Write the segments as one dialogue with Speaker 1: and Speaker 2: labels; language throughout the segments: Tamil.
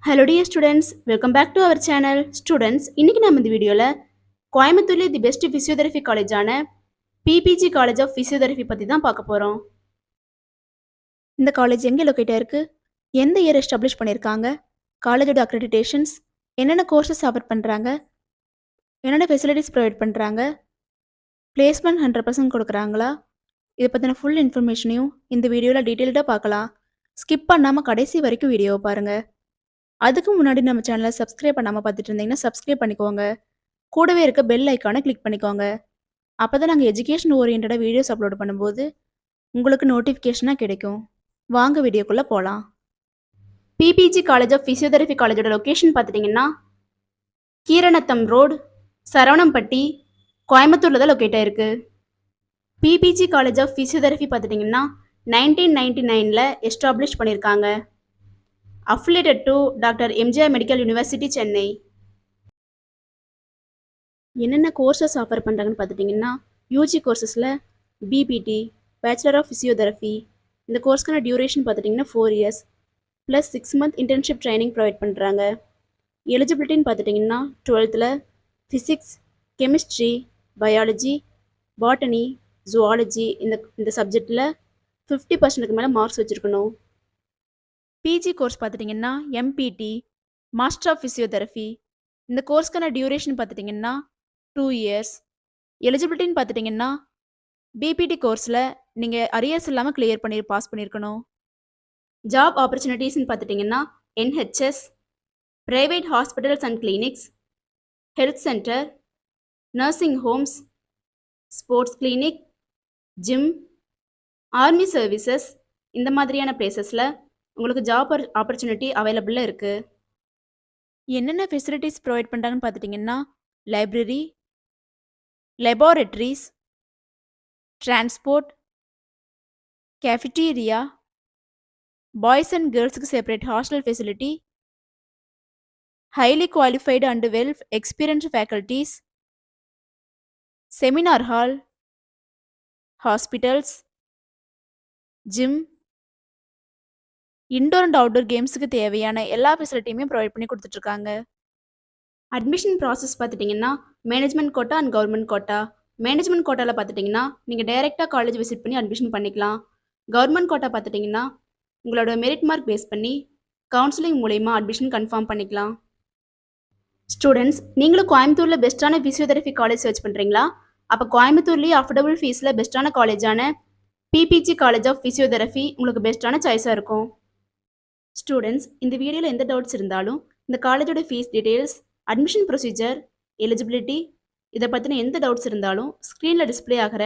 Speaker 1: Hello dear students, welcome back to our channel. Students, இன்னைக்கு நம்ம இந்த வீடியோல கோயம்புத்தூர்ல தி பெஸ்ட் பிசியோதெரபி காலேஜான பிபிஜி காலேஜ் ஆஃப் பிசியோதெரபி பத்தி தான் பார்க்க போறோம். இந்த காலேஜ் எங்க லொகேட் ஆயிருக்கு? எந்த இயர் எஸ்டாப்ளிஷ் பண்ணிருக்காங்க? காலேஜோட அக்ரெடிடேஷன்ஸ், என்னென்ன கோர்சஸ் ஆஃபர் பண்றாங்க? என்னென்ன ஃபெசிலிட்டிஸ் ப்ரொவைட் பண்றாங்க? பிளேஸ்மெண்ட் 100% கொடுக்குறாங்களா? இதை பத்தின ஃபுல் இன்ஃபர்மேஷனையும் இந்த வீடியோல டீட்டெயில்டாக பார்க்கலாம். ஸ்கிப் பண்ணாம கடைசி வரைக்கும் வீடியோவை பாருங்க. அதுக்கு முன்னாடி நம்ம சேனலை சப்ஸ்கிரைப் பண்ணாமல் பார்த்துட்டு இருந்தீங்கன்னா சப்ஸ்கிரைப் பண்ணிக்கோங்க. கூடவே இருக்க பெல் ஐக்கானை கிளிக் பண்ணிக்கோங்க. அப்போ தான் நாங்கள் எஜுகேஷன் ஓரியன்டாக வீடியோஸ் அப்லோட் பண்ணும்போது உங்களுக்கு நோட்டிஃபிகேஷனாக கிடைக்கும். வாங்க வீடியோக்குள்ளே போகலாம். பிபிஜி காலேஜ் ஆஃப் ஃபிசியோதெரபி காலேஜோட லொக்கேஷன் பார்த்துட்டிங்கன்னா கீரநத்தம் ரோடு, சரவணம்பட்டி, கோயம்புத்தூரில் தான் லொக்கேட் ஆயிருக்கு. பிபிஜி காலேஜ் ஆஃப் ஃபிசியோதெரபி பார்த்துட்டிங்கன்னா 1999 எஸ்டாப்ளிஷ் பண்ணியிருக்காங்க. Affiliated to doctor MGR medical university, Chennai. என்னென்ன கோர்சஸ் ஆஃபர் பண்ணுறாங்கன்னு பார்த்துட்டிங்கன்னா யூஜி கோர்சஸில் பிபிடி, பேச்சுலர் ஆஃப் ஃபிசியோதெரபி, இந்த கோர்ஸ்க்கான டியூரேஷன் பார்த்துட்டிங்கன்னா 4 years plus 6 month internship training provide பண்ணுறாங்க. எலிஜிபிலிட்டின்னு பார்த்துட்டிங்கன்னா 12th physics, chemistry, biology, botany, zoology இந்த சப்ஜெக்டில் 50% மேலே மார்க்ஸ் வச்சுருக்கணும். பிஜி கோர்ஸ் பார்த்துட்டிங்கன்னா எம்பிடி, மாஸ்டர் ஆஃப் ஃபிசியோதெரபி, இந்த கோர்ஸ்க்கான டியூரேஷன் பார்த்துட்டிங்கன்னா 2 years. எலிஜிபிலிட்டின்னு பார்த்துட்டிங்கன்னா பிபிடி கோர்ஸில் நீங்கள் அரியர்ஸ் இல்லாமல் கிளியர் பண்ணி பாஸ் பண்ணியிருக்கணும். ஜாப் ஆப்பர்ச்சுனிட்டிஸ்ன்னு பார்த்துட்டிங்கன்னா NHS, private hospitals and clinics, health centre, nursing homes, sports clinic, gym, army services, இந்த மாதிரியான பிளேசஸில் உங்களுக்கு ஜாப் ஆப்பர்ச்சுனிட்டி அவைலபிளாக இருக்குது. என்னென்ன ஃபெசிலிட்டிஸ் ப்ரொவைட் பண்ணுறாங்கன்னு பார்த்துட்டிங்கன்னா library, laboratories, transport, cafeteria, boys and கேர்ள்ஸுக்கு separate hostel facility, highly qualified and well experienced faculties, seminar hall, hospitals, gym, indoor and outdoor கேம்ஸுக்கு தேவையான எல்லா ஃபெசிலிட்டியுமே ப்ரொவைட் பண்ணி கொடுத்துட்ருக்காங்க. அட்மிஷன் ப்ராசஸ் பார்த்துட்டிங்கன்னா management quota and government quota. Management கோட்டாவில் பார்த்துட்டிங்கன்னா நீங்கள் டைரெக்டாக காலேஜ் விசிட் பண்ணி அட்மிஷன் பண்ணிக்கலாம். கவர்மெண்ட் கோட்டா பார்த்துட்டிங்கன்னா உங்களோட மெரிட் மார்க் பேஸ் பண்ணி கவுன்சிலிங் மூலயமா அட்மிஷன் கன்ஃபார்ம் பண்ணிக்கலாம். ஸ்டூடெண்ட்ஸ், நீங்களும் கோயம்புத்தூரில் பெஸ்ட்டான ஃபிசியோதெரபி காலேஜ் சர்ச் பண்ணுறீங்களா? அப்போ கோயம்புத்தூர்லேயே அஃபோர்டபுள் ஃபீஸில் பெஸ்ட்டான காலேஜான பிபிஜி காலேஜ் ஆஃப் ஃபிசியோதெரபி உங்களுக்கு பெஸ்ட்டான சாய்ஸாக இருக்கும். ஸ்டூடெண்ட்ஸ், இந்த வீடியோவில் எந்த டவுட்ஸ் இருந்தாலும் இந்த காலேஜோட fees details, admission procedure, eligibility, இதை பற்றின எந்த டவுட்ஸ் இருந்தாலும் ஸ்க்ரீனில் டிஸ்பிளே ஆகிற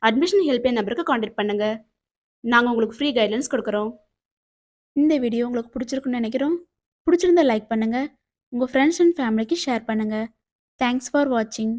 Speaker 1: அட்மிஷன் ஹெல்ப்லைன் நம்பருக்கு காண்டாக்ட் பண்ணுங்கள். நாங்கள் உங்களுக்கு ஃப்ரீ கைட்லைன்ஸ் கொடுக்குறோம். இந்த வீடியோ உங்களுக்கு பிடிச்சிருக்குன்னு நினைக்கிறோம். பிடிச்சிருந்தா லைக் பண்ணுங்கள், உங்கள் ஃப்ரெண்ட்ஸ் அண்ட் ஃபேமிலிக்கு ஷேர் பண்ணுங்கள். தேங்க்ஸ் ஃபார் வாட்சிங்.